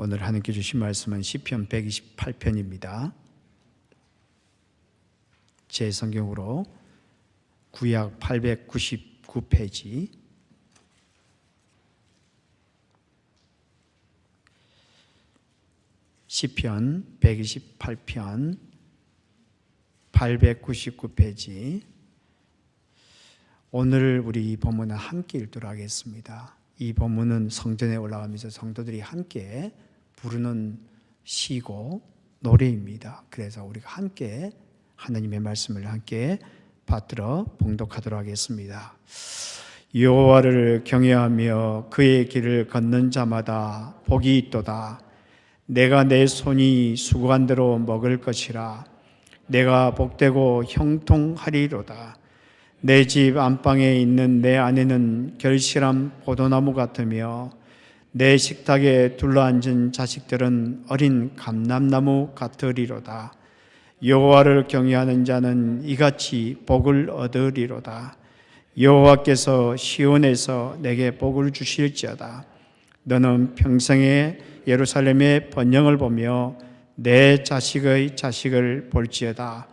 오늘 하나님께 주신 말씀은 시편 128편입니다. 제 성경으로 구약 899페이지 시편 128편 899페이지. 오늘 우리 이 본문은 함께 읽도록 하겠습니다. 이 본문은 성전에 올라가면서 성도들이 함께 부르는 시고 노래입니다. 그래서 우리가 함께 하나님의 말씀을 함께 받들어 봉독하도록 하겠습니다. 여호와를 경외하며 그의 길을 걷는 자마다 복이 있도다. 내가 내 손이 수고한 대로 먹을 것이라. 내가 복되고 형통하리로다. 내 집 안방에 있는 내 아내는 결실한 포도나무 같으며 내 식탁에 둘러앉은 자식들은 어린 감람나무 같으리로다. 여호와를 경외하는 자는 이같이 복을 얻으리로다. 여호와께서 시온에서 내게 복을 주실지어다. 너는 평생에 예루살렘의 번영을 보며 내 자식의 자식을 볼지어다.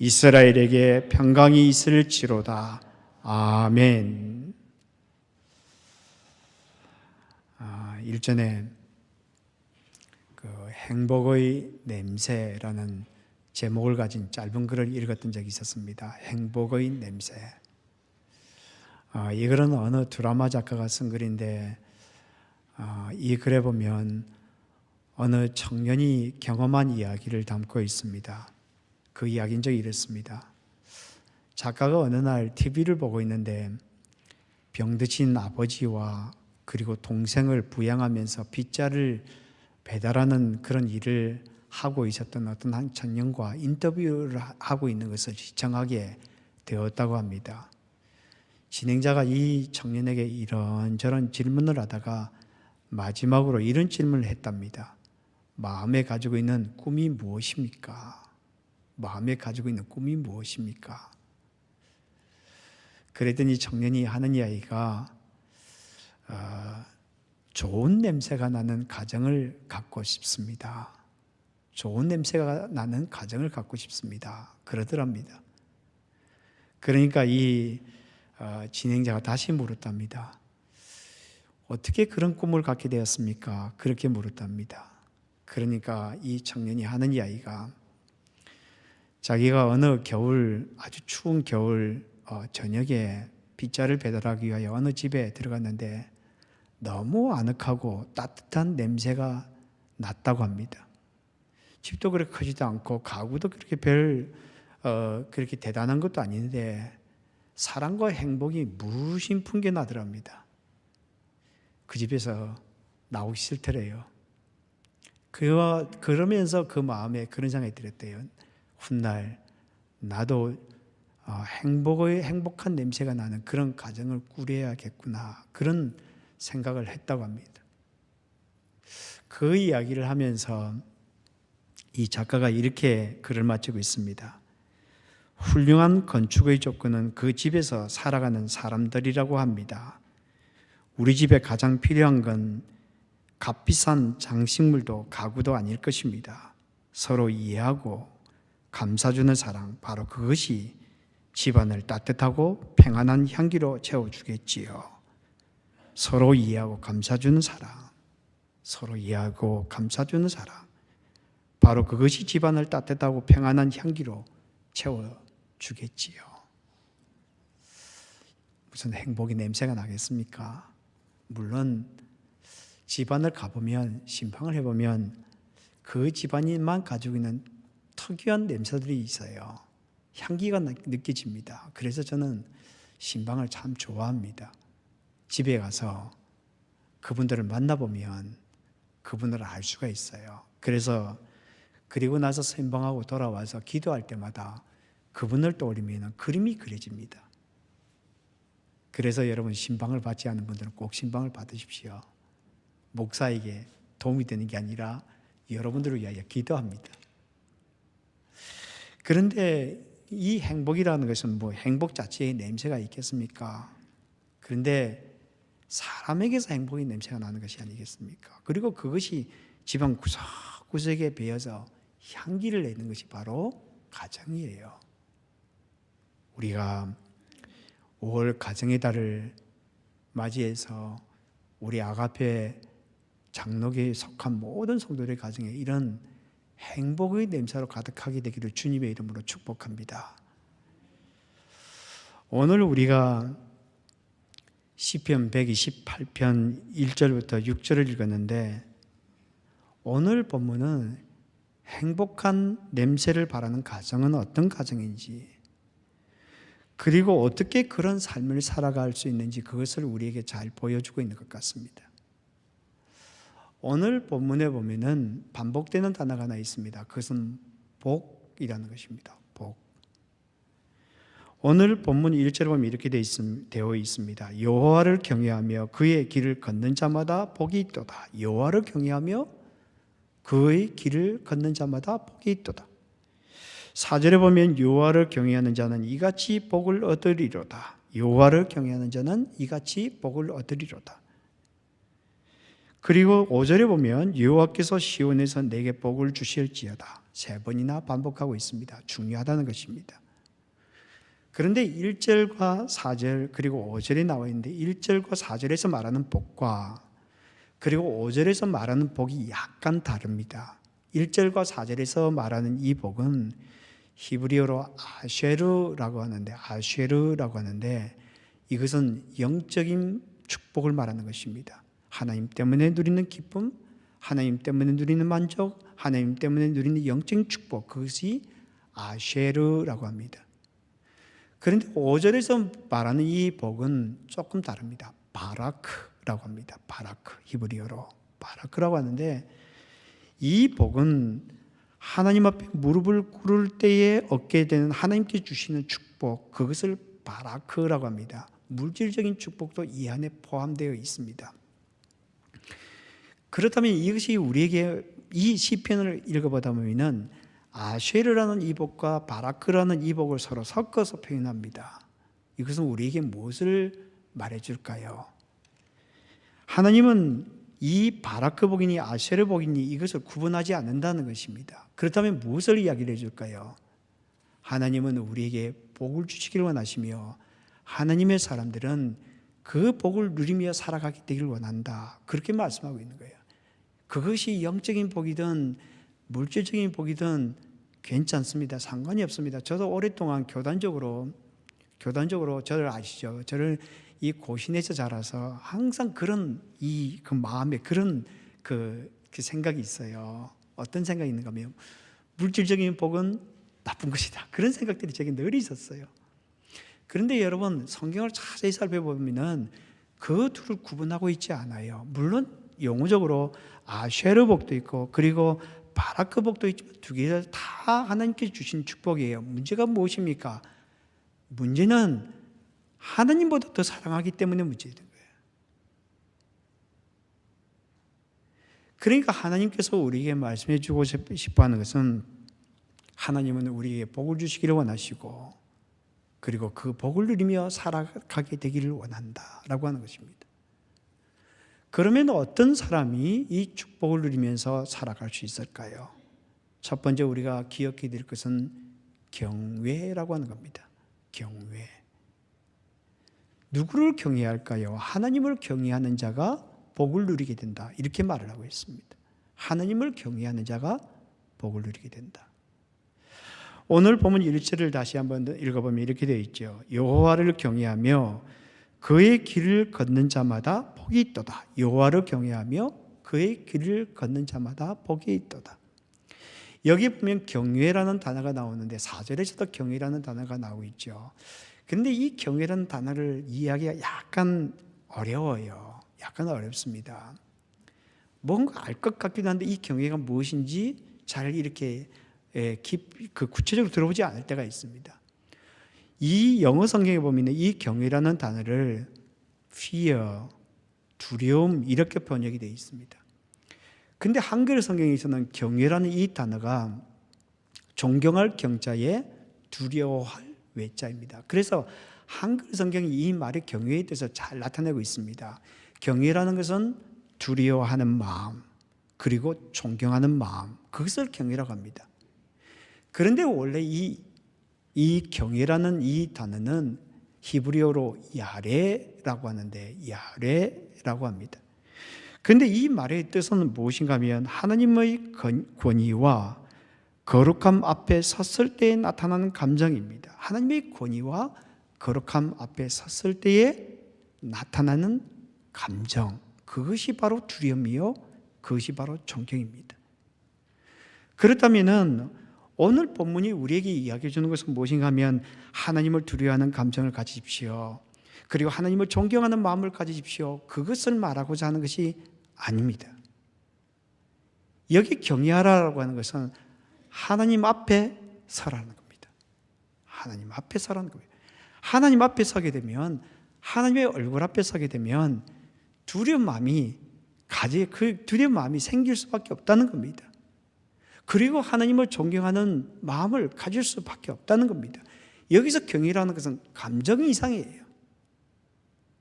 이스라엘에게 평강이 있을지로다. 아멘. 일전에 행복의 냄새라는 제목을 가진 짧은 글을 읽었던 적이 있었습니다. 행복의 냄새. 이 글은 어느 드라마 작가가 쓴 글인데 이 글에 보면 어느 청년이 경험한 이야기를 담고 있습니다. 그 이야기인 적이 이렇습니다. 작가가 어느 날 TV를 보고 있는데 병드신 아버지와 그리고 동생을 부양하면서 빗자를 배달하는 그런 일을 하고 있었던 어떤 한 청년과 인터뷰를 하고 있는 것을 시청하게 되었다고 합니다. 진행자가 이 청년에게 이런저런 질문을 하다가 마지막으로 이런 질문을 했답니다. 마음에 가지고 있는 꿈이 무엇입니까? 마음에 가지고 있는 꿈이 무엇입니까? 그랬더니 청년이 하는 이야기가 좋은 냄새가 나는 가정을 갖고 싶습니다. 좋은 냄새가 나는 가정을 갖고 싶습니다. 그러더랍니다. 그러니까 이 진행자가 다시 물었답니다. 어떻게 그런 꿈을 갖게 되었습니까? 그렇게 물었답니다. 그러니까 이 청년이 하는 이야기가 자기가 어느 겨울, 아주 추운 겨울 저녁에 빗자를 배달하기 위하여 어느 집에 들어갔는데 너무 아늑하고 따뜻한 냄새가 났다고 합니다. 집도 그렇게 크지도 않고 가구도 그렇게 그렇게 대단한 것도 아닌데 사랑과 행복이 무심 풍겨나더랍니다. 그 집에서 나오기 싫더래요. 그러면서 그 마음에 그런 생각이 들었대요. 훗날 나도 행복한 냄새가 나는 그런 가정을 꾸려야겠구나, 그런 생각을 했다고 합니다. 그 이야기를 하면서 이 작가가 이렇게 글을 마치고 있습니다. 훌륭한 건축의 조건은 그 집에서 살아가는 사람들이라고 합니다. 우리 집에 가장 필요한 건 값비싼 장식물도 가구도 아닐 것입니다. 서로 이해하고 감싸주는 사랑, 바로 그것이 집안을 따뜻하고 평안한 향기로 채워주겠지요. 서로 이해하고 감싸주는 사랑, 서로 이해하고 감싸주는 사랑, 바로 그것이 집안을 따뜻하고 평안한 향기로 채워주겠지요. 무슨 행복의 냄새가 나겠습니까? 물론 집안을 가보면, 심방을 해보면 그 집안만 가지고 있는 특유한 냄새들이 있어요. 향기가 느껴집니다. 그래서 저는 신방을 참 좋아합니다. 집에 가서 그분들을 만나보면 그분들을 알 수가 있어요. 그리고 나서 신방하고 돌아와서 기도할 때마다 그분을 떠올리면 그림이 그려집니다. 그래서 여러분, 신방을 받지 않은 분들은 꼭 신방을 받으십시오. 목사에게 도움이 되는 게 아니라 여러분들을 위하여 기도합니다. 그런데 이 행복이라는 것은 행복 자체에 냄새가 있겠습니까? 그런데 사람에게서 행복의 냄새가 나는 것이 아니겠습니까? 그리고 그것이 집안 구석구석에 배어서 향기를 내는 것이 바로 가정이에요. 우리가 5월 가정의 달을 맞이해서 우리 아가페 장로교에 속한 모든 성도들의 가정에 이런 행복의 냄새로 가득하게 되기를 주님의 이름으로 축복합니다. 오늘 우리가 시편 128편 1절부터 6절을 읽었는데, 오늘 본문은 행복한 냄새를 바라는 가정은 어떤 가정인지, 그리고 어떻게 그런 삶을 살아갈 수 있는지 그것을 우리에게 잘 보여주고 있는 것 같습니다. 오늘 본문에 보면은 반복되는 단어가 하나 있습니다. 그것은 복이라는 것입니다. 복. 오늘 본문 1절에 보면 이렇게 되어 있습니다. 여호와를 경외하며 그의 길을 걷는 자마다 복이 있도다. 여호와를 경외하며 그의 길을 걷는 자마다 복이 있도다. 4절에 보면 여호와를 경외하는 자는 이같이 복을 얻으리로다. 여호와를 경외하는 자는 이같이 복을 얻으리로다. 그리고 5절에 보면 여호와께서 시온에서 내게 복을 주실지어다. 3번이나 반복하고 있습니다. 중요하다는 것입니다. 그런데 1절과 4절 그리고 5절에 나와 있는데 1절과 4절에서 말하는 복과 그리고 5절에서 말하는 복이 약간 다릅니다. 1절과 4절에서 말하는 이 복은 히브리어로 아쉐르라고 하는데 이것은 영적인 축복을 말하는 것입니다. 하나님 때문에 누리는 기쁨, 하나님 때문에 누리는 만족, 하나님 때문에 누리는 영적인 축복, 그것이 아쉐르라고 합니다. 그런데 5절에서 말하는 이 복은 조금 다릅니다. 바라크라고 합니다. 바라크, 히브리어로 바라크라고 하는데, 이 복은 하나님 앞에 무릎을 꿇을 때에 얻게 되는 하나님께 주시는 축복, 그것을 바라크라고 합니다. 물질적인 축복도 이 안에 포함되어 있습니다. 그렇다면 이것이 우리에게 이 시편을 읽어보다 보면 아쉐르라는 이 복과 바라크라는 이 복을 서로 섞어서 표현합니다. 이것은 우리에게 무엇을 말해줄까요? 하나님은 이 바라크 복이니 아쉐르 복이니 이것을 구분하지 않는다는 것입니다. 그렇다면 무엇을 이야기를 해줄까요? 하나님은 우리에게 복을 주시기를 원하시며 하나님의 사람들은 그 복을 누리며 살아가게 되기를 원한다. 그렇게 말씀하고 있는 거예요. 그것이 영적인 복이든 물질적인 복이든 괜찮습니다. 상관이 없습니다. 저도 오랫동안 교단적으로 저를 아시죠? 저를 이 고신에서 자라서 항상 그런 그 마음에 그런 그 생각이 있어요. 어떤 생각이 있는가 하면 물질적인 복은 나쁜 것이다. 그런 생각들이 제게 늘 있었어요. 그런데 여러분, 성경을 자세히 살펴보면 그 둘을 구분하고 있지 않아요. 물론 용어적으로 아쉐르 복도 있고 그리고 바라크 복도 있지만 두 개 다 하나님께 주신 축복이에요. 문제가 무엇입니까? 문제는 하나님보다 더 사랑하기 때문에 문제인 거예요. 그러니까 하나님께서 우리에게 말씀해 주고 싶어 하는 것은 하나님은 우리에게 복을 주시기를 원하시고 그리고 그 복을 누리며 살아가게 되기를 원한다라고 하는 것입니다. 그러면 어떤 사람이 이 축복을 누리면서 살아갈 수 있을까요? 첫 번째 우리가 기억해야 될 것은 경외라고 하는 겁니다. 경외. 누구를 경외할까요? 하나님을 경외하는 자가 복을 누리게 된다. 이렇게 말을 하고 있습니다. 하나님을 경외하는 자가 복을 누리게 된다. 오늘 본문 1절을 다시 한번 읽어보면 이렇게 되어 있죠. 여호와를 경외하며 그의 길을 걷는 자마다 복이 있도다. 여호와를 경외하며 그의 길을 걷는 자마다 복이 있도다. 여기 보면 경외라는 단어가 나오는데 4절에서도 경외라는 단어가 나오고 있죠. 그런데 이 경외라는 단어를 이해하기가 약간 어려워요. 약간 어렵습니다. 뭔가 알 것 같기도 한데 이 경외가 무엇인지 잘 이렇게 구체적으로 들어보지 않을 때가 있습니다. 이 영어 성경에 보면 이 경외라는 단어를 fear, 두려움 이렇게 번역이 되어 있습니다. 근데 한글 성경에서는 경외라는 이 단어가 존경할 경자에 두려워할 외자입니다. 그래서 한글 성경이 이 말의 경외에 대해서 잘 나타내고 있습니다. 경외라는 것은 두려워하는 마음, 그리고 존경하는 마음, 그것을 경외라고 합니다. 그런데 원래 이 경외라는 이 단어는 히브리어로 야레라고 하는데, 야레라고 합니다. 그런데 이 말의 뜻은 무엇인가 하면 하나님의 권위와 거룩함 앞에 섰을 때에 나타나는 감정입니다. 하나님의 권위와 거룩함 앞에 섰을 때에 나타나는 감정, 그것이 바로 두려움이요, 그것이 바로 존경입니다. 그렇다면 오늘 본문이 우리에게 이야기해 주는 것은 무엇인가 하면 하나님을 두려워하는 감정을 가지십시오, 그리고 하나님을 존경하는 마음을 가지십시오, 그것을 말하고자 하는 것이 아닙니다. 여기 경외하라고 하는 것은 하나님 앞에 서라는 겁니다. 하나님 앞에 서라는 겁니다. 하나님 앞에 서게 되면, 하나님의 얼굴 앞에 서게 되면 두려운 마음이 생길 수밖에 없다는 겁니다. 그리고 하나님을 존경하는 마음을 가질 수밖에 없다는 겁니다. 여기서 경외라는 것은 감정 이상이에요.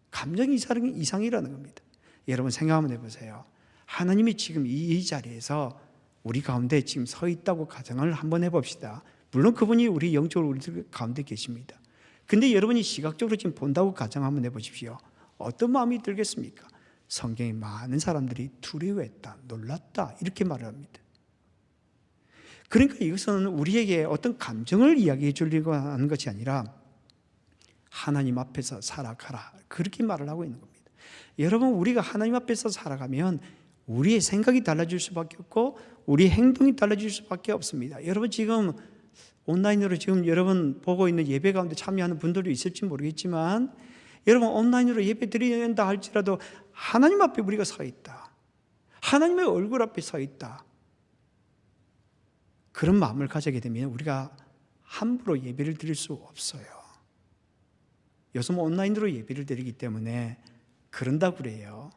감정 이상이라는 겁니다. 여러분 생각 한번 해보세요. 하나님이 지금 이 자리에서 우리 가운데 지금 서 있다고 가정을 한번 해봅시다. 물론 그분이 우리 영적으로 우리 가운데 계십니다. 근데 여러분이 시각적으로 지금 본다고 가정 한번 해보십시오. 어떤 마음이 들겠습니까? 성경에 많은 사람들이 두려워했다, 놀랐다, 이렇게 말을 합니다. 그러니까 이것은 우리에게 어떤 감정을 이야기해 주려고 하는 것이 아니라 하나님 앞에서 살아가라, 그렇게 말을 하고 있는 겁니다. 여러분, 우리가 하나님 앞에서 살아가면 우리의 생각이 달라질 수밖에 없고 우리의 행동이 달라질 수밖에 없습니다. 여러분 지금 온라인으로 지금 여러분 보고 있는 예배 가운데 참여하는 분들도 있을지 모르겠지만, 여러분 온라인으로 예배 드린다 할지라도 하나님 앞에 우리가 서 있다, 하나님의 얼굴 앞에 서 있다, 그런 마음을 가지게 되면 우리가 함부로 예배를 드릴 수 없어요. 요즘 온라인으로 예배를 드리기 때문에 그런다고 그래요.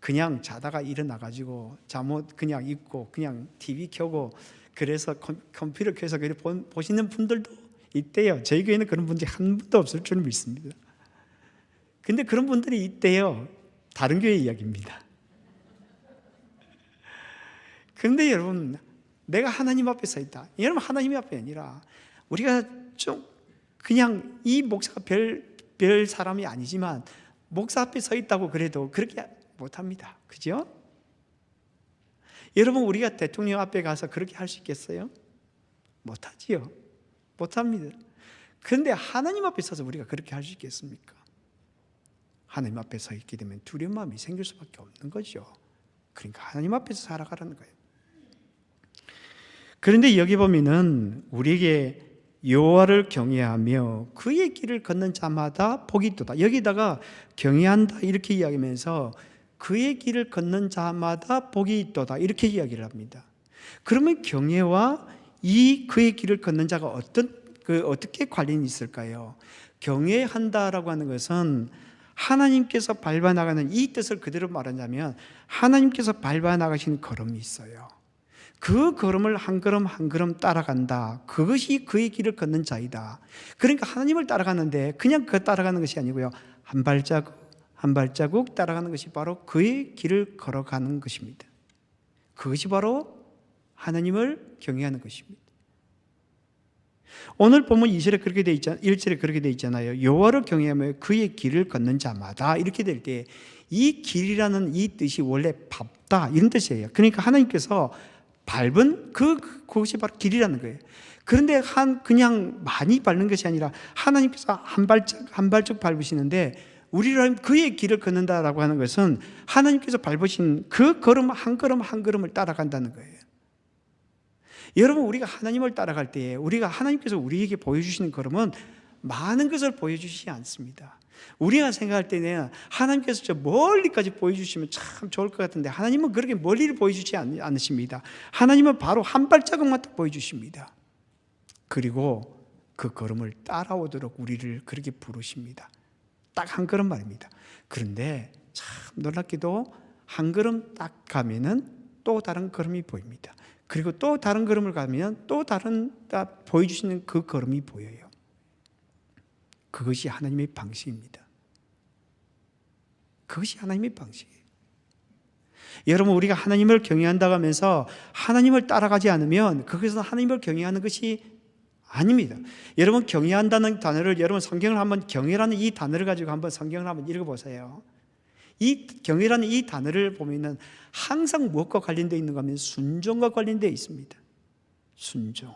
그냥 자다가 일어나가지고 잠옷 그냥 입고 그냥 TV 켜고 그래서 컴퓨터 켜서 보시는 분들도 있대요. 저희 교회는 그런 분들이 한 분도 없을 줄 믿습니다. 근데 그런 분들이 있대요. 다른 교회 이야기입니다. 그런데 여러분, 내가 하나님 앞에 서 있다. 여러분, 하나님 앞에 아니라 우리가 좀 그냥 이 목사가 별 사람이 아니지만 목사 앞에 서 있다고 그래도 그렇게 못합니다. 그죠? 여러분, 우리가 대통령 앞에 가서 그렇게 할 수 있겠어요? 못하지요. 못합니다. 그런데 하나님 앞에 서서 우리가 그렇게 할 수 있겠습니까? 하나님 앞에 서 있게 되면 두려운 마음이 생길 수밖에 없는 거죠. 그러니까 하나님 앞에서 살아가라는 거예요. 그런데 여기 보면은 우리에게 여호와를 경외하며 그의 길을 걷는 자마다 복이 있도다. 여기다가 경외한다 이렇게 이야기하면서 그의 길을 걷는 자마다 복이 있도다 이렇게 이야기를 합니다. 그러면 경외와 이 그의 길을 걷는 자가 어떻게 관련이 있을까요? 경외한다라고 하는 것은 하나님께서 밟아나가는 이 뜻을 그대로 말하자면 하나님께서 밟아나가신 걸음이 있어요. 그 걸음을 한 걸음 한 걸음 따라간다. 그것이 그의 길을 걷는 자이다. 그러니까 하나님을 따라가는데 그냥 그 따라가는 것이 아니고요, 한 발자국 한 발자국 따라가는 것이 바로 그의 길을 걸어가는 것입니다. 그것이 바로 하나님을 경외하는 것입니다. 오늘 보면 2절에 그렇게 돼 있잖아요. 1절에 그렇게 돼 있잖아요. 여호와를 경외하며 그의 길을 걷는 자마다 이렇게 될 때 이 길이라는 이 뜻이 원래 밟다 이런 뜻이에요. 그러니까 하나님께서 밟은 그것이 바로 길이라는 거예요. 그런데 그냥 많이 밟는 것이 아니라 하나님께서 한 발짝 밟으시는데 우리를 그의 길을 걷는다라고 하는 것은 하나님께서 밟으신 그 걸음 한 걸음을 따라간다는 거예요. 여러분, 우리가 하나님을 따라갈 때에 우리가 하나님께서 우리에게 보여주시는 걸음은 많은 것을 보여주시지 않습니다. 우리가 생각할 때는 하나님께서 저 멀리까지 보여주시면 참 좋을 것 같은데 하나님은 그렇게 멀리를 보여주지 않으십니다. 하나님은 바로 한 발자국만 딱 보여주십니다. 그리고 그 걸음을 따라오도록 우리를 그렇게 부르십니다. 딱 한 걸음 말입니다. 그런데 참 놀랍게도 한 걸음 딱 가면은 또 다른 걸음이 보입니다. 그리고 또 다른 걸음을 가면 또 다른 보여주시는 그 걸음이 보여요. 그것이 하나님의 방식입니다. 그것이 하나님의 방식이에요. 여러분, 우리가 하나님을 경외한다고 하면서 하나님을 따라가지 않으면 그것은 하나님을 경외하는 것이 아닙니다. 여러분, 경외한다는 단어를, 여러분 성경을 한번, 경외라는 이 단어를 가지고 한번 성경을 한번 읽어보세요. 이 경외라는 이 단어를 보면은 항상 무엇과 관련되어 있는가 하면 순종과 관련되어 있습니다. 순종.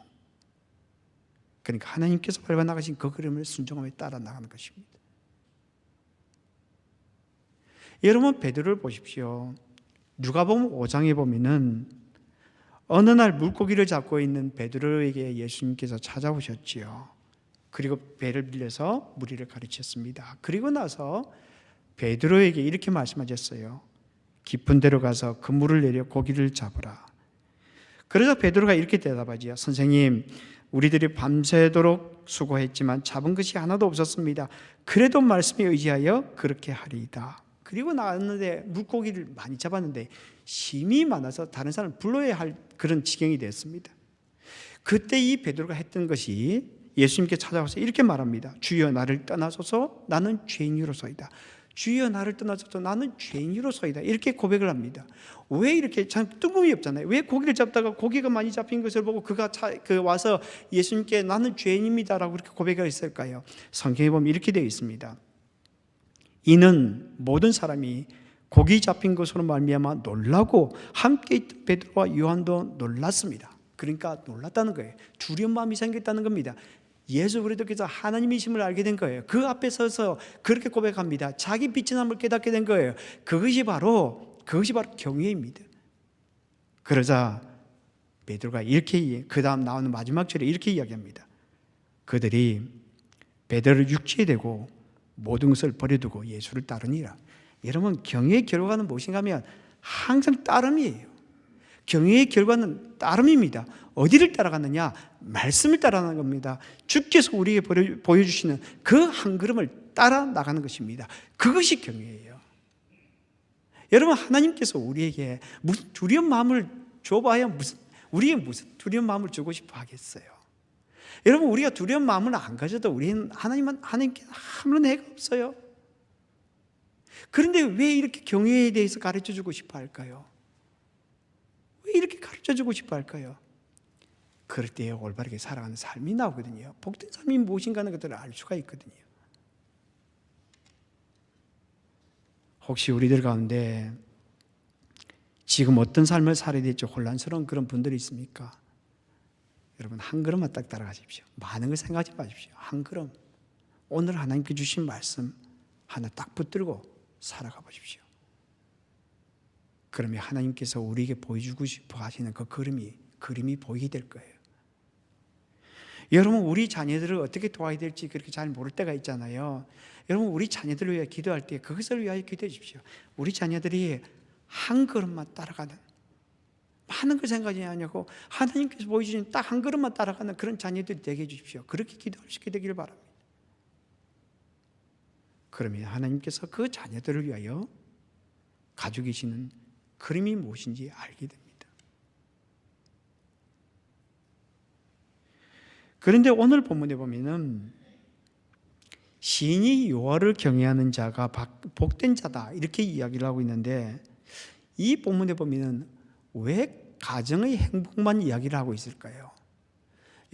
그러니까 하나님께서 밟아나가신 그 걸음을 순종하며 따라 나가는 것입니다. 여러분, 베드로를 보십시오. 누가복음 5장에 보면은 어느 날 물고기를 잡고 있는 베드로에게 예수님께서 찾아오셨지요. 그리고 배를 빌려서 무리를 가르쳤습니다. 그리고 나서 베드로에게 이렇게 말씀하셨어요. 깊은 데로 가서 그물을 내려 고기를 잡으라. 그래서 베드로가 이렇게 대답하지요. 선생님, 우리들이 밤새도록 수고했지만 잡은 것이 하나도 없었습니다. 그래도 말씀에 의지하여 그렇게 하리이다. 그리고 나왔는데 물고기를 많이 잡았는데 힘이 많아서 다른 사람을 불러야 할 그런 지경이 됐습니다. 그때 이 베드로가 했던 것이 예수님께 찾아와서 이렇게 말합니다. 주여, 나를 떠나소서, 나는 죄인이로소이다. 주여, 나를 떠나소서, 나는 죄인이로소이다. 이렇게 고백을 합니다. 왜 이렇게, 참 뜬금이 없잖아요. 왜 고기를 잡다가 고기가 많이 잡힌 것을 보고 그가 와서 예수님께 나는 죄인입니다라고 그렇게 고백을 했을까요? 성경에 보면 이렇게 되어 있습니다. 이는 모든 사람이 고기 잡힌 것으로 말미암아 놀라고 함께 있던 베드로와 요한도 놀랐습니다. 그러니까 놀랐다는 거예요. 두려운 마음이 생겼다는 겁니다. 예수 그리스도께서 하나님이심을 알게 된 거예요. 그 앞에 서서 그렇게 고백합니다. 자기 비천함을 깨닫게 된 거예요. 그것이 바로 경외입니다. 그러자 베드로가 이렇게, 그 다음 나오는 마지막 절에 이렇게 이야기합니다. 그들이 베드로를 육지에 대고 모든 것을 버려두고 예수를 따르니라. 여러분, 경외의 결과는 무엇인가 하면 항상 따름이에요. 경외의 결과는 따름입니다. 어디를 따라가느냐? 말씀을 따라가는 겁니다. 주께서 우리에게 보여주시는 그 한 걸음을 따라 나가는 것입니다. 그것이 경외예요. 여러분, 하나님께서 우리에게 무슨 두려운 마음을 줘봐야 우리에게 무슨 두려운 마음을 주고 싶어 하겠어요. 여러분, 우리가 두려운 마음을 안 가져도 우리는 하나님께 아무런 해가 없어요. 그런데 왜 이렇게 경외에 대해서 가르쳐 주고 싶어 할까요? 왜 이렇게 가르쳐 주고 싶어 할까요? 그럴 때 올바르게 살아가는 삶이 나오거든요. 복된 삶이 무엇인가 하는 것들을 알 수가 있거든요. 혹시 우리들 가운데 지금 어떤 삶을 살아야 될지 혼란스러운 그런 분들이 있습니까? 여러분, 한 걸음만 딱 따라가십시오. 많은 걸 생각하지 마십시오. 한 걸음, 오늘 하나님께 주신 말씀 하나 딱 붙들고 살아가 보십시오. 그러면 하나님께서 우리에게 보여주고 싶어 하시는 그 그림이 보이게 될 거예요. 여러분, 우리 자녀들을 어떻게 도와야 될지 그렇게 잘 모를 때가 있잖아요. 여러분, 우리 자녀들을 위해 기도할 때 그것을 위하여 기도해 주십시오. 우리 자녀들이 한 걸음만 따라가는, 많은 걸 생각하지 않냐고 하나님께서 보여주신 딱 한 걸음만 따라가는 그런 자녀들이 되게 해주십시오. 그렇게 기도할 수 있게 되기를 바랍니다. 그러면 하나님께서 그 자녀들을 위하여 가지고 계시는 그림이 무엇인지 알게 됩니다. 그런데 오늘 본문에 보면은 시인이 여호와를 경외하는 자가 복된 자다 이렇게 이야기를 하고 있는데, 이 본문에 보면은 왜 가정의 행복만 이야기를 하고 있을까요?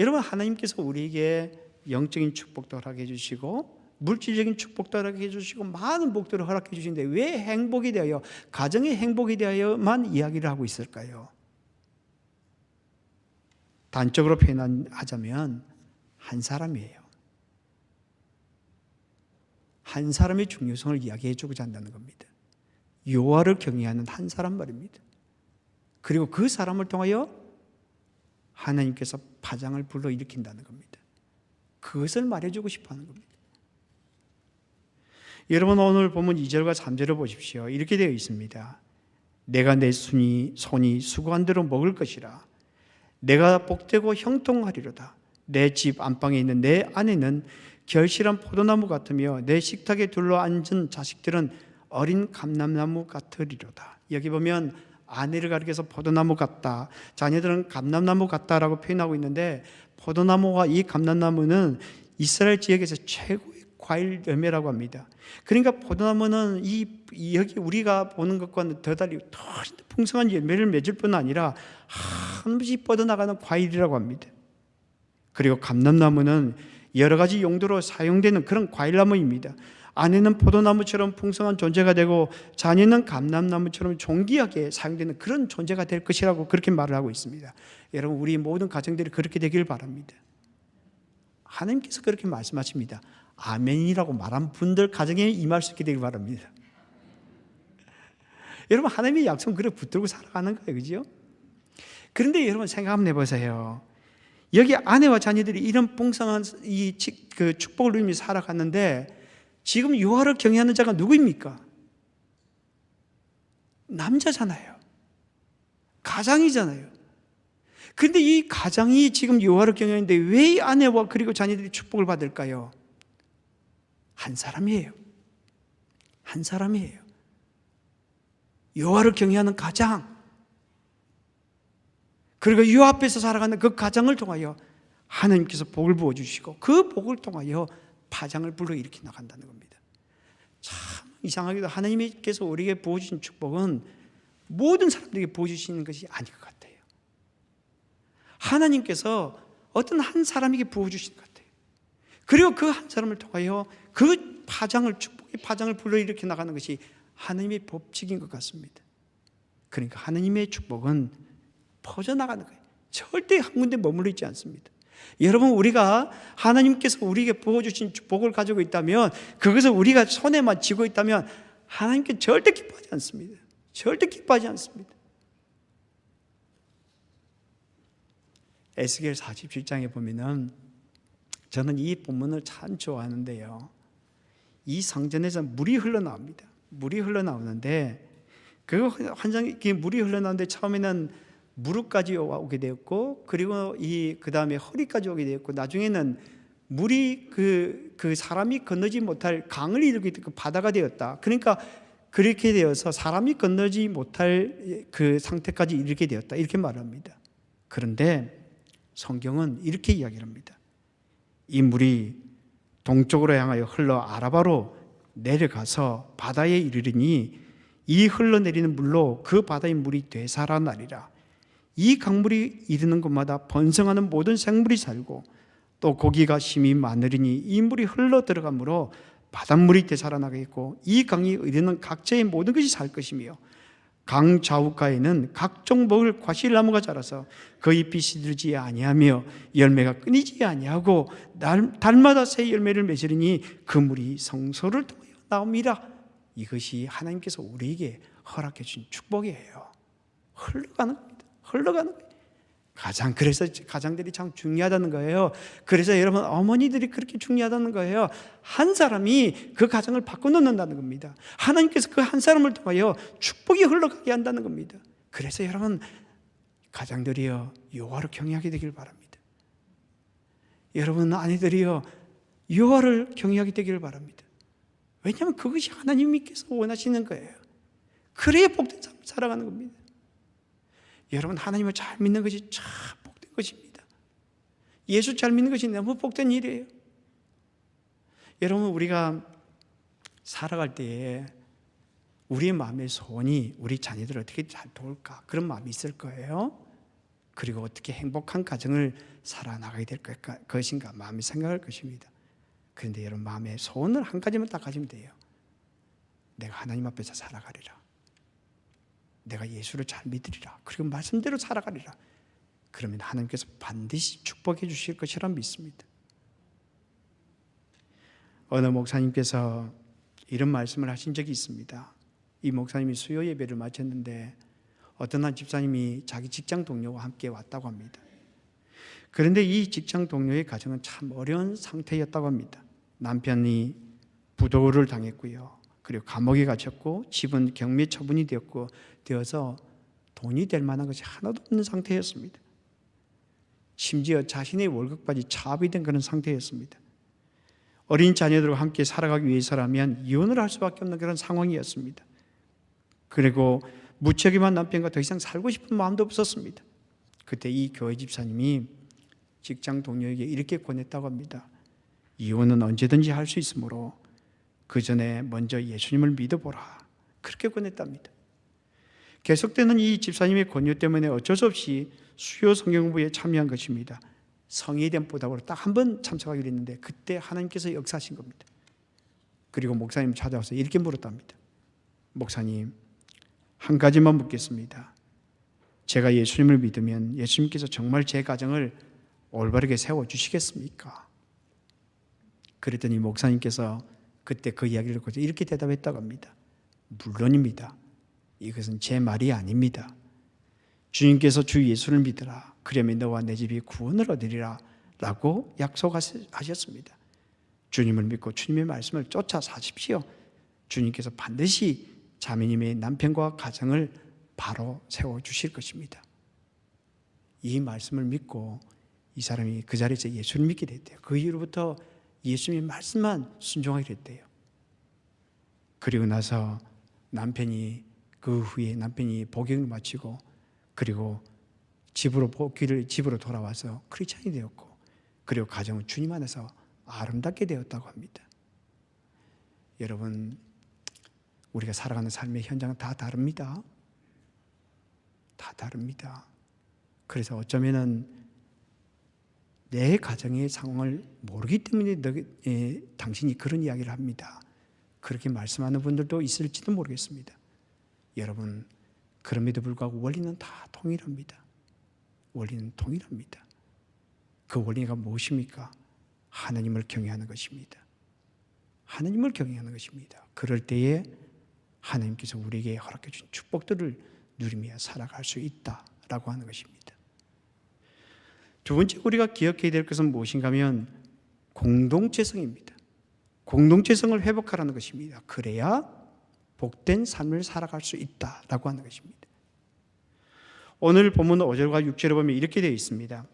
여러분, 하나님께서 우리에게 영적인 축복도 허락해 주시고 물질적인 축복도 허락해 주시고 많은 복들을 허락해 주시는데 왜 행복이 되어요? 가정의 행복이 되어야만 이야기를 하고 있을까요? 단적으로 표현하자면 한 사람이에요. 한 사람의 중요성을 이야기해 주고자 한다는 겁니다. 여호와를 경외하는 한 사람 말입니다. 그리고 그 사람을 통하여 하나님께서 파장을 불러일으킨다는 겁니다. 그것을 말해주고 싶어 하는 겁니다. 여러분, 오늘 보면 2절과 3절을 보십시오. 이렇게 되어 있습니다. 내가 내 손이 수고한 대로 먹을 것이라. 내가 복되고 형통하리로다. 내 집 안방에 있는 내 아내는 결실한 포도나무 같으며 내 식탁에 둘러앉은 자식들은 어린 감람나무 같으리로다. 여기 보면 아내를 가리켜서 포도나무 같다, 자녀들은 감람나무 같다라고 표현하고 있는데, 포도나무와 이 감람나무는 이스라엘 지역에서 최고의 과일 열매라고 합니다. 그러니까 포도나무는 여기 우리가 보는 것과는 더 달리 더 풍성한 열매를 맺을 뿐 아니라 한없이 뻗어나가는 과일이라고 합니다. 그리고 감람나무는 여러 가지 용도로 사용되는 그런 과일나무입니다. 안에는 포도나무처럼 풍성한 존재가 되고 잔에는 감람나무처럼 존귀하게 사용되는 그런 존재가 될 것이라고 그렇게 말을 하고 있습니다. 여러분, 우리 모든 가정들이 그렇게 되길 바랍니다. 하나님께서 그렇게 말씀하십니다. 아멘이라고 말한 분들 가정에 임할 수 있게 되길 바랍니다. 여러분, 하나님의 약속은 그래 붙들고 살아가는 거예요, 그죠? 그런데 여러분 생각 한번 해보세요. 여기 아내와 자녀들이 이런 풍성한 그 축복을 누리며 살아갔는데 지금 여호와를 경외하는 자가 누구입니까? 남자잖아요. 가장이잖아요. 그런데 이 가장이 지금 여호와를 경외하는데 왜 아내와 그리고 자녀들이 축복을 받을까요? 한 사람이에요. 한 사람이에요. 여호와를 경외하는 가장, 그리고 이 앞에서 살아가는 그 가장을 통하여 하나님께서 복을 부어주시고 그 복을 통하여 파장을 불러일으켜 나간다는 겁니다. 참 이상하게도 하나님께서 우리에게 부어주신 축복은 모든 사람들에게 부어주시는 것이 아닌 것 같아요. 하나님께서 어떤 한 사람에게 부어주시는 것 같아요. 그리고 그 한 사람을 통하여 그 파장을, 축복의 파장을 불러일으켜 나가는 것이 하나님의 법칙인 것 같습니다. 그러니까 하나님의 축복은 퍼져나가는 거예요. 절대 한 군데 머물러 있지 않습니다. 여러분, 우리가 하나님께서 우리에게 부어주신 축복을 가지고 있다면, 그것을 우리가 손에만 쥐고 있다면 하나님께 절대 기뻐하지 않습니다. 절대 기뻐하지 않습니다. 에스겔 47장에 보면은, 저는 이 본문을 참 좋아하는데요, 이 성전에서 물이 흘러나옵니다. 물이 흘러나오는데 그 환상이 물이 흘러나오는데 처음에는 무릎까지 오게 되었고, 그리고 그 다음에 허리까지 오게 되었고, 나중에는 물이 그 사람이 건너지 못할 강을 이루게 되고 바다가 되었다. 그러니까 그렇게 되어서 사람이 건너지 못할 그 상태까지 이르게 되었다, 이렇게 말합니다. 그런데 성경은 이렇게 이야기를 합니다. 이 물이 동쪽으로 향하여 흘러 아라바로 내려가서 바다에 이르르니 이 흘러내리는 물로 그 바다의 물이 되살아나리라. 이 강물이 이르는 곳마다 번성하는 모든 생물이 살고 또 고기가 심히 많으리니 이 물이 흘러 들어가므로 바닷물이 되살아나겠고 이 강이 이르는 각지의 모든 것이 살 것이며 강 좌우가에는 각종 먹을 과실나무가 자라서 그 잎이 시들지 아니하며 열매가 끊이지 아니하고 달마다 새 열매를 맺으리니 그 물이 성소를 통하여 나옵니다. 이것이 하나님께서 우리에게 허락해 주신 축복이에요. 흘러가는 겁니다. 흘러가는 거예요. 그래서 가장들이 참 중요하다는 거예요. 그래서 여러분, 어머니들이 그렇게 중요하다는 거예요. 한 사람이 그 가정을 바꿔놓는다는 겁니다. 하나님께서 그 한 사람을 통하여 축복이 흘러가게 한다는 겁니다. 그래서 여러분, 가장들이여 여호와를 경외하게 되길 바랍니다. 여러분 아내들이여 여호와를 경외하게 되기를 바랍니다. 왜냐하면 그것이 하나님께서 원하시는 거예요. 그래야 복된 삶을 살아가는 겁니다. 여러분, 하나님을 잘 믿는 것이 참 복된 것입니다. 예수 잘 믿는 것이 너무 복된 일이에요. 여러분, 우리가 살아갈 때에 우리의 마음의 소원이 우리 자녀들을 어떻게 잘 도울까, 그런 마음이 있을 거예요. 그리고 어떻게 행복한 가정을 살아나가게 될 것인가 마음이 생각할 것입니다. 그런데 여러분, 마음의 소원을 한 가지만 딱 가지면 돼요. 내가 하나님 앞에서 살아가리라. 내가 예수를 잘 믿으리라. 그리고 말씀대로 살아가리라. 그러면 하나님께서 반드시 축복해 주실 것이라 믿습니다. 어느 목사님께서 이런 말씀을 하신 적이 있습니다. 이 목사님이 수요 예배를 마쳤는데 어떤 한 집사님이 자기 직장 동료와 함께 왔다고 합니다. 그런데 이 직장 동료의 가정은 참 어려운 상태였다고 합니다. 남편이 부도를 당했고요. 그리고 감옥에 갇혔고 집은 경매 처분이 되어서 돈이 될 만한 것이 하나도 없는 상태였습니다. 심지어 자신의 월급까지 차압이 된 그런 상태였습니다. 어린 자녀들과 함께 살아가기 위해서라면 이혼을 할 수밖에 없는 그런 상황이었습니다. 그리고 무책임한 남편과 더 이상 살고 싶은 마음도 없었습니다. 그때 이 교회 집사님이 직장 동료에게 이렇게 권했다고 합니다. 이혼은 언제든지 할 수 있으므로 그 전에 먼저 예수님을 믿어보라. 그렇게 권했답니다. 계속되는 이 집사님의 권유 때문에 어쩔 수 없이 수요 성경 공부에 참여한 것입니다. 성의된 보답으로 딱 한 번 참석하기로 했는데 그때 하나님께서 역사하신 겁니다. 그리고 목사님 찾아와서 이렇게 물었답니다. 목사님, 한 가지만 묻겠습니다. 제가 예수님을 믿으면 예수님께서 정말 제 가정을 올바르게 세워주시겠습니까? 그랬더니 목사님께서 그때 그 이야기를 듣고 이렇게 대답했다고 합니다. 물론입니다. 이것은 제 말이 아닙니다. 주님께서 주 예수를 믿으라. 그러면 너와 내 집이 구원을 얻으리라 라고 약속하셨습니다. 주님을 믿고 주님의 말씀을 쫓아 사십시오. 주님께서 반드시 자매님의 남편과 가정을 바로 세워주실 것입니다. 이 말씀을 믿고 이 사람이 그 자리에서 예수를 믿게 됐대요. 그 이후로부터 예수님의 말씀만 순종하게 됐대요. 그리고 나서 그 후에 남편이 복역을 마치고 그리고 집으로 돌아와서 크리스찬이 되었고 그리고 가정은 주님 안에서 아름답게 되었다고 합니다. 여러분, 우리가 살아가는 삶의 현장은 다 다릅니다. 다 다릅니다. 그래서 어쩌면은 내 가정의 상황을 모르기 때문에 당신이 그런 이야기를 합니다. 그렇게 말씀하는 분들도 있을지도 모르겠습니다. 여러분, 그럼에도 불구하고 원리는 다 동일합니다. 원리는 동일합니다. 그 원리가 무엇입니까? 하나님을 경외하는 것입니다. 하나님을 경외하는 것입니다. 그럴 때에 하나님께서 우리에게 허락해 준 축복들을 누리며 살아갈 수 있다라고 하는 것입니다. 두 번째 우리가 기억해야 될 것은 무엇인가 하면 공동체성입니다. 공동체성을 회복하라는 것입니다. 그래야 복된 삶을 살아갈 수 있다라고 하는 것입니다. 오늘 본문 5절과 6절에 보면 이렇게 되어 있습니다.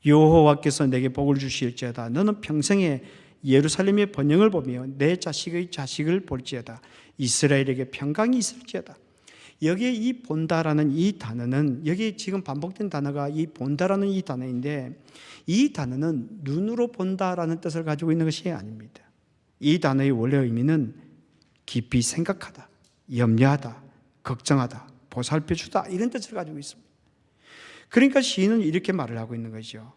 여호와께서 내게 복을 주실지어다. 너는 평생에 예루살렘의 번영을 보며 내 자식의 자식을 볼지어다. 이스라엘에게 평강이 있을지어다. 여기에 이 본다라는 이 단어는 여기 지금 반복된 단어가 이 본다라는 이 단어인데 이 단어는 눈으로 본다라는 뜻을 가지고 있는 것이 아닙니다. 이 단어의 원래 의미는 깊이 생각하다, 염려하다, 걱정하다, 보살펴주다 이런 뜻을 가지고 있습니다. 그러니까 시인은 이렇게 말을 하고 있는 거죠.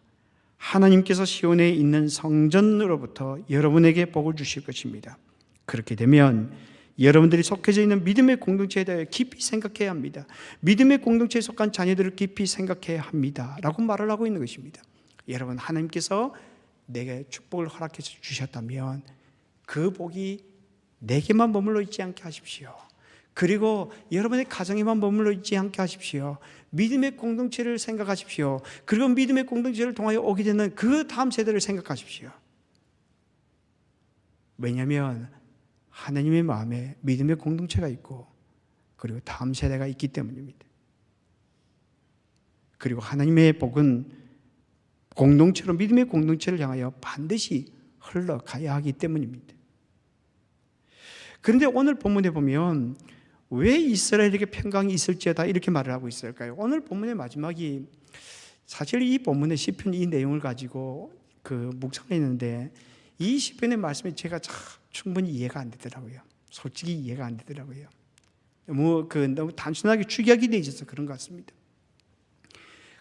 하나님께서 시온에 있는 성전으로부터 여러분에게 복을 주실 것입니다. 그렇게 되면 여러분들이 속해져 있는 믿음의 공동체에 대해 깊이 생각해야 합니다. 믿음의 공동체에 속한 자녀들을 깊이 생각해야 합니다 라고 말을 하고 있는 것입니다. 여러분, 하나님께서 내게 축복을 허락해 주셨다면 그 복이 내게만 머물러 있지 않게 하십시오. 그리고 여러분의 가정에만 머물러 있지 않게 하십시오. 믿음의 공동체를 생각하십시오. 그리고 믿음의 공동체를 통하여 오게 되는 그 다음 세대를 생각하십시오. 왜냐하면 하나님의 마음에 믿음의 공동체가 있고 그리고 다음 세대가 있기 때문입니다. 그리고 하나님의 복은 공동체로 믿음의 공동체를 향하여 반드시 흘러가야 하기 때문입니다. 그런데 오늘 본문에 보면 왜 이스라엘에게 평강이 있을지어다 이렇게 말을 하고 있을까요? 오늘 본문의 마지막이 사실 이 본문의 시편 이 내용을 가지고 묵상을 했는데 이 시편의 말씀이 제가 충분히 이해가 안 되더라고요. 솔직히 이해가 안 되더라고요. 너무 단순하게 축약이 되어 있어서 그런 것 같습니다.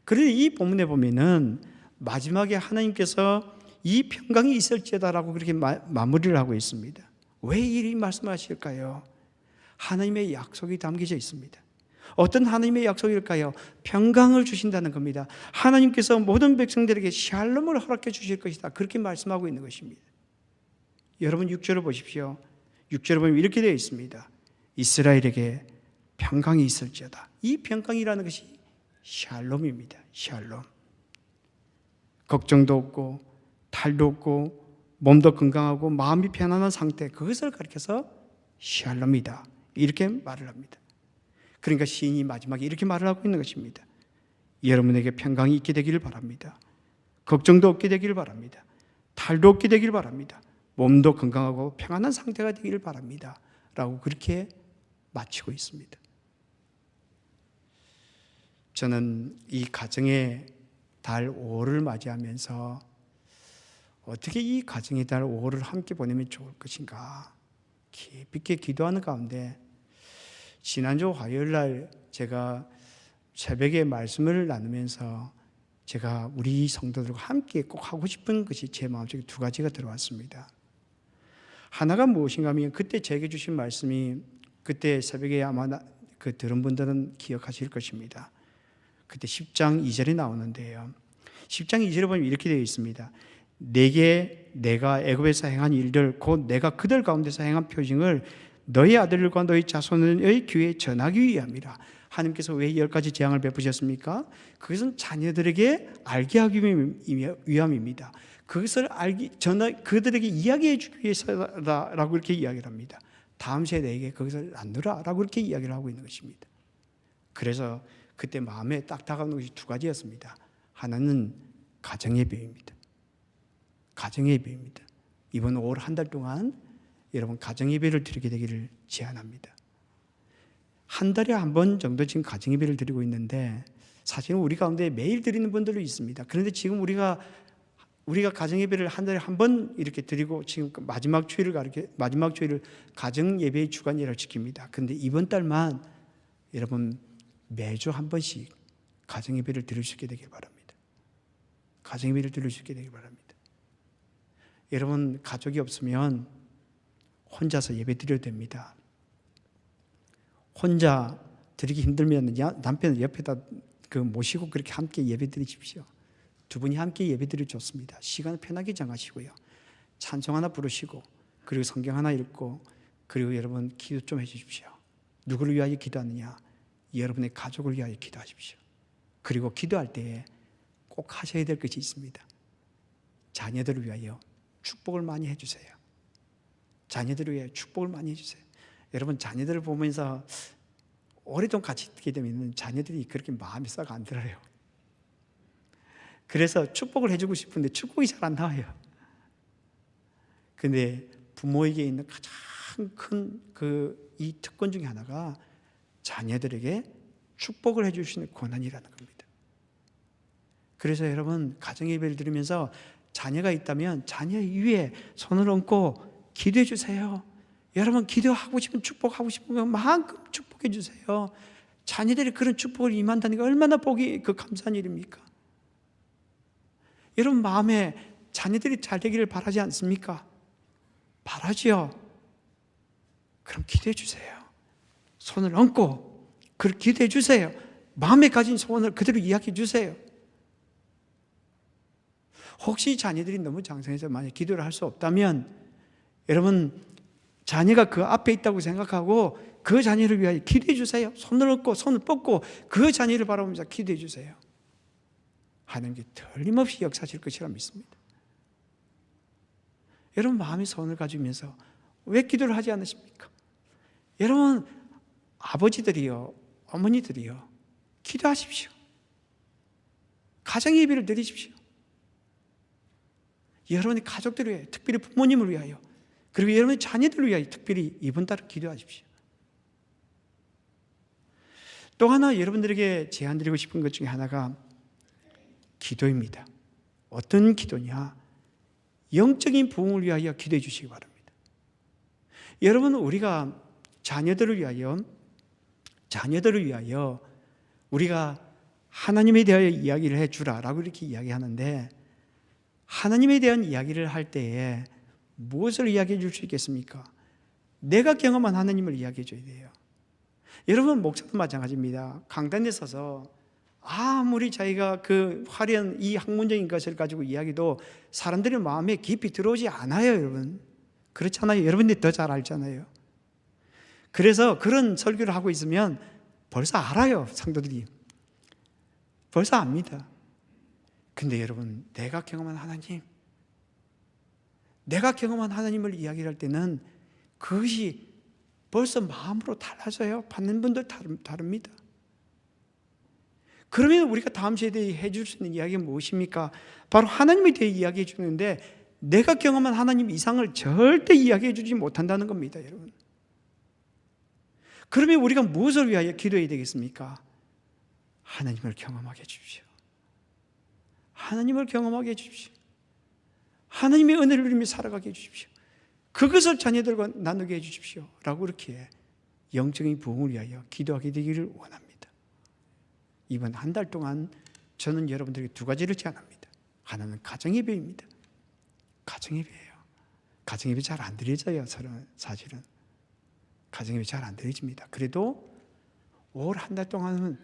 그런데 이 본문에 보면은 마지막에 하나님께서 이 평강이 있을지어다라고 그렇게 마무리를 하고 있습니다. 왜 이 말씀을 하실까요? 하나님의 약속이 담겨져 있습니다. 어떤 하나님의 약속일까요? 평강을 주신다는 겁니다. 하나님께서 모든 백성들에게 샬롬을 허락해 주실 것이다. 그렇게 말씀하고 있는 것입니다. 여러분 6절을 보십시오. 6절을 보면 이렇게 되어 있습니다. 이스라엘에게 평강이 있을지어다. 이 평강이라는 것이 샬롬입니다. 샬롬. 걱정도 없고 탈도 없고 몸도 건강하고 마음이 편안한 상태, 그것을 가리켜서 샬롬이다 이렇게 말을 합니다. 그러니까 시인이 마지막에 이렇게 말을 하고 있는 것입니다. 여러분에게 평강이 있게 되기를 바랍니다. 걱정도 없게 되기를 바랍니다. 탈도 없게 되기를 바랍니다. 몸도 건강하고 평안한 상태가 되기를 바랍니다 라고 그렇게 마치고 있습니다. 저는 이 가정의 달 5를 맞이하면서 어떻게 이 가정의 달 5월을 함께 보내면 좋을 것인가 깊이 있게 기도하는 가운데 지난주 화요일 날 제가 새벽에 말씀을 나누면서 제가 우리 성도들과 함께 꼭 하고 싶은 것이 제 마음속에 두 가지가 들어왔습니다. 하나가 무엇인가 하면 그때 제게 주신 말씀이 그때 새벽에 아마 들은 분들은 기억하실 것입니다. 그때 10장 2절에 나오는데요. 10장 2절에 보면 이렇게 되어 있습니다. 내게 내가 애굽에서 행한 일들 곧 내가 그들 가운데서 행한 표징을 너희 아들과 너희 자손의 귀에 전하기 위함이라. 하나님께서 왜 10가지 재앙을 베푸셨습니까? 그것은 자녀들에게 알게 하기 위함입니다. 그것을 그들에게 이야기해 주기 위해서라고 이렇게 이야기를 합니다. 다음 세대에게 그것을 나누라라고 이렇게 이야기를 하고 있는 것입니다. 그래서 그때 마음에 딱 다가오는 것이 두 가지였습니다. 하나는 가정예배입니다. 가정예배입니다. 이번 5월 한 달 동안 여러분 가정예배를 드리게 되기를 제안합니다. 한 달에 한 번 정도 지금 가정예배를 드리고 있는데 사실은 우리 가운데 매일 드리는 분들도 있습니다. 그런데 지금 우리가 가정예배를 한 달에 한 번 이렇게 드리고 지금 마지막 주일을 가정예배의 주간이라고 지킵니다. 그런데 이번 달만 여러분 매주 한 번씩 가정예배를 드릴 수 있게 되길 바랍니다. 가정예배를 드릴 수 있게 되길 바랍니다. 여러분 가족이 없으면 혼자서 예배 드려도 됩니다. 혼자 드리기 힘들면 남편을 옆에다 모시고 그렇게 함께 예배 드리십시오. 두 분이 함께 예배 드리면 좋습니다. 시간을 편하게 정하시고요. 찬송 하나 부르시고 그리고 성경 하나 읽고 그리고 여러분 기도 좀 해주십시오. 누구를 위하여 기도하느냐? 여러분의 가족을 위하여 기도하십시오. 그리고 기도할 때에 꼭 하셔야 될 것이 있습니다. 자녀들을 위하여 축복을 많이 해주세요. 자녀들을 위하여 축복을 많이 해주세요. 여러분 자녀들을 보면서 오랫동안 같이 있게 되면 자녀들이 그렇게 마음이 싹 안 들어요. 그래서 축복을 해주고 싶은데 축복이 잘 안 나와요. 근데 부모에게 있는 가장 큰 이 특권 중에 하나가 자녀들에게 축복을 해줄 수 있는 권한이라는 겁니다. 그래서 여러분 가정예배를 드리면서 자녀가 있다면 자녀 위에 손을 얹고 기도해 주세요. 여러분 기도하고 싶은 축복하고 싶은 것만큼 축복해 주세요. 자녀들이 그런 축복을 임한다는 게 얼마나 복이 감사한 일입니까? 여러분 마음에 자녀들이 잘 되기를 바라지 않습니까? 바라지요. 그럼 기도해 주세요. 손을 얹고 그걸 기도해 주세요. 마음에 가진 소원을 그대로 이야기해 주세요. 혹시 자녀들이 너무 장성해서 만약 기도를 할 수 없다면 여러분 자녀가 그 앞에 있다고 생각하고 그 자녀를 위하여 기도해 주세요. 손을 얹고 손을 뻗고 그 자녀를 바라보면서 기도해 주세요. 하나님께 틀림없이 역사하실 것이라 믿습니다. 여러분 마음의 소원을 가지면서 왜 기도를 하지 않으십니까? 여러분 아버지들이요 어머니들이요 기도하십시오. 가정의 예배를 드리십시오. 여러분의 가족들을 위하여 특별히 부모님을 위하여 그리고 여러분의 자녀들을 위하여 특별히 이번 달을 기도하십시오. 또 하나 여러분들에게 제안드리고 싶은 것 중에 하나가 기도입니다. 어떤 기도냐? 영적인 부흥을 위하여 기도해 주시기 바랍니다. 여러분 우리가 자녀들을 위하여 우리가 하나님에 대하여 이야기를 해주라라고 이렇게 이야기하는데 하나님에 대한 이야기를 할 때에 무엇을 이야기해 줄 수 있겠습니까? 내가 경험한 하나님을 이야기해 줘야 돼요. 여러분 목사도 마찬가지입니다. 강단에 서서 아무리 자기가 그 화려한 이 학문적인 것을 가지고 이야기도 사람들의 마음에 깊이 들어오지 않아요, 여러분. 그렇잖아요. 여러분들이 더 잘 알잖아요. 그래서 그런 설교를 하고 있으면 벌써 알아요, 상도들이. 벌써 압니다. 근데 여러분, 내가 경험한 하나님을 이야기를 할 때는 그것이 벌써 마음으로 달라져요. 받는 분들 다릅니다. 그러면 우리가 다음 세대에 해줄 수 있는 이야기가 무엇입니까? 바로 하나님에 대해 이야기해 주는데 내가 경험한 하나님 이상을 절대 이야기해 주지 못한다는 겁니다, 여러분. 그러면 우리가 무엇을 위하여 기도해야 되겠습니까? 하나님을 경험하게 해주십시오. 하나님을 경험하게 해주십시오. 하나님의 은혜를 누리며 살아가게 해주십시오. 그것을 자녀들과 나누게 해주십시오 라고 이렇게 영적인 부흥을 위하여 기도하게 되기를 원합니다. 이번 한 달 동안 저는 여러분들에게 두 가지를 제안합니다. 하나는 가정예배입니다. 가정예배예요. 가정예배 잘 안 드려져요. 사실은 가정예배 잘 안 드려집니다. 그래도 올 한 달 동안은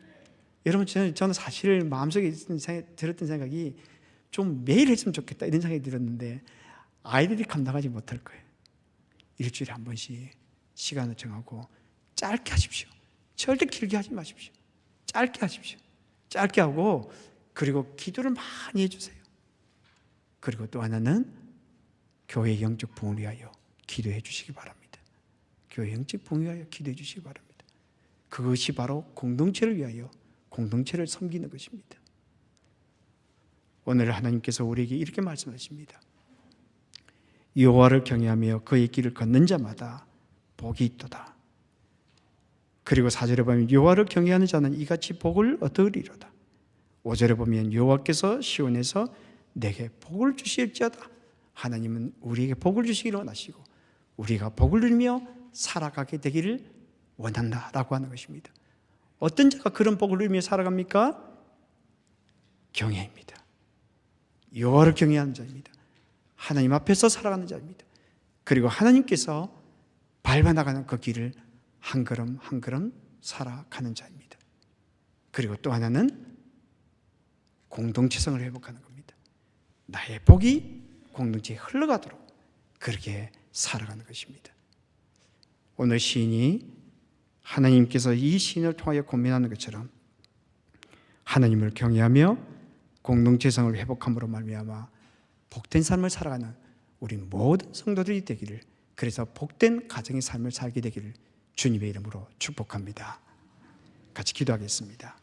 여러분, 저는 사실 마음속에 들었던 생각이 좀 매일 했으면 좋겠다 이런 생각이 들었는데 아이들이 감당하지 못할 거예요. 일주일에 한 번씩 시간을 정하고 짧게 하십시오. 절대 길게 하지 마십시오. 짧게 하십시오. 짧게 하고, 그리고 기도를 많이 해주세요. 그리고 또 하나는 교회 영적 부흥을 위하여 기도해 주시기 바랍니다. 교회 영적 부흥을 위하여 기도해 주시기 바랍니다. 그것이 바로 공동체를 위하여 공동체를 섬기는 것입니다. 오늘 하나님께서 우리에게 이렇게 말씀하십니다. 여호와를 경외하며 그의 길을 걷는 자마다 복이 있도다. 그리고 4절에 보면 여호와를 경외하는 자는 이같이 복을 얻으리로다. 5절에 보면 여호와께서 시온에서 내게 복을 주실지어다. 하나님은 우리에게 복을 주시기를 원하시고 우리가 복을 누리며 살아가게 되기를 원한다라고 하는 것입니다. 어떤 자가 그런 복을 누리며 살아갑니까? 경외입니다. 여호와를 경외하는 자입니다. 하나님 앞에서 살아가는 자입니다. 그리고 하나님께서 밟아나가는 그 길을 한 걸음 한 걸음 살아가는 자입니다. 그리고 또 하나는 공동체성을 회복하는 겁니다. 나의 복이 공동체에 흘러가도록 그렇게 살아가는 것입니다. 오늘 시인이 하나님께서 이 시인을 통하여 고민하는 것처럼 하나님을 경외하며 공동체성을 회복함으로 말미암아 복된 삶을 살아가는 우리 모든 성도들이 되기를, 그래서 복된 가정의 삶을 살게 되기를 주님의 이름으로 축복합니다. 같이 기도하겠습니다.